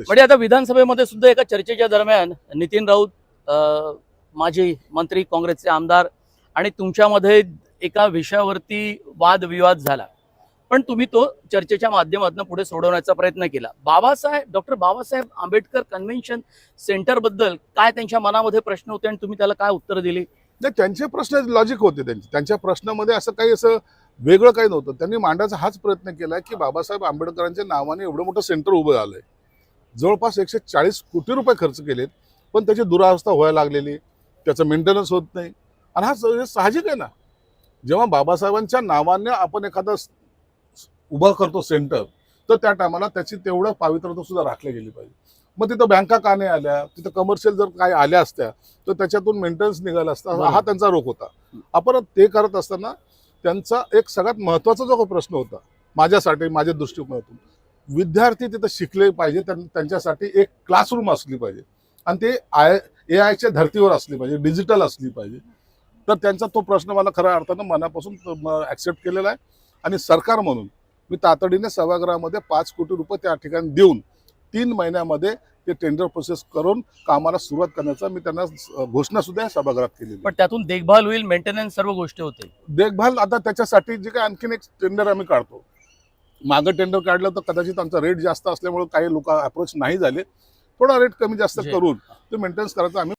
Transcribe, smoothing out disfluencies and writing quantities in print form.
उद्देश. म्हणजे आता विधानसभेमध्ये सुद्धा एका चर्चेच्या दरम्यान नितीन राऊत माजी मंत्री काँग्रेसचे आमदार आणि तुमच्यामध्ये एका विषयावरती वादविवाद झाला, पण तुम्ही तो चर्चेच्या माध्यमातून पुढे सोडवण्याचा प्रयत्न केला. Doctor Babasaheb Ambedkar convention centre बद्दल काय त्यांच्या मनामध्ये प्रश्न होते आणि तुम्ही त्याला काय उत्तर दिली? नाही, त्यांचे प्रश्न लॉजिक होते. त्यांच्या प्रश्नामध्ये असं वेगळं काही नव्हतं. त्यांनी मांडायचा हाच प्रयत्न केला की बाबासाहेब आंबेडकरांच्या नावाने एवढं मोठं सेंटर उभं झालंय, जवळपास 140 कोटी रुपये खर्च केलेत, पण त्याची दुरावस्था व्हायला लागलेली, त्याचं मेंटेनन्स होत नाही. आणि हा साहजिक आहे ना, जेव्हा बाबासाहेबांच्या नावाने आपण एखादा उभा करतो सेंटर, तर त्या टायमाला त्याची तेवढं पावित्र्यता सुद्धा राखली गेली पाहिजे. मग तिथं बँका का नाही आल्या, तिथं कमर्शियल जर काय आल्या असत्या तर त्याच्यातून मेंटेनन्स निघाला असता, हा त्यांचा रोख होता. आपण ते करत असताना त्यांचा एक सगळ्यात महत्त्वाचा जो प्रश्न होता माझ्यासाठी, माझ्या दृष्टिकोनातून, विद्यार्थी तिथं शिकले पाहिजे, त्यांच्यासाठी एक क्लासरूम असली पाहिजे आणि ते AI च्या धर्तीवर असली पाहिजे, डिजिटल असली पाहिजे. तर त्यांचा तो प्रश्न मला खऱ्या अर्थानं मनापासून ॲक्सेप्ट केलेला आहे. आणि सरकार म्हणून मी तातडीने सभागृहामध्ये 5 कोटी रुपये त्या ठिकाणी देऊन 3 महिन्यामध्ये ते टेंडर प्रोसेस करून कामाला सुरुवात करण्याचा मी त्यांना घोषणा सुद्धा सभागृहात केली. पण त्यातून देखभाल होईल, मेंटेनन्स, सर्व गोष्टी होतील. देखभाल आता त्याच्यासाठी जे काही आणखीन एक टेंडर आम्ही काढतो. मागं टेंडर काढलं तर कदाचित आमचा रेट जास्त असल्यामुळे काही लोक अप्रोच नाही झाले. थोडा रेट कमी जास्त करून ते मेंटेनन्स करायचं आम्ही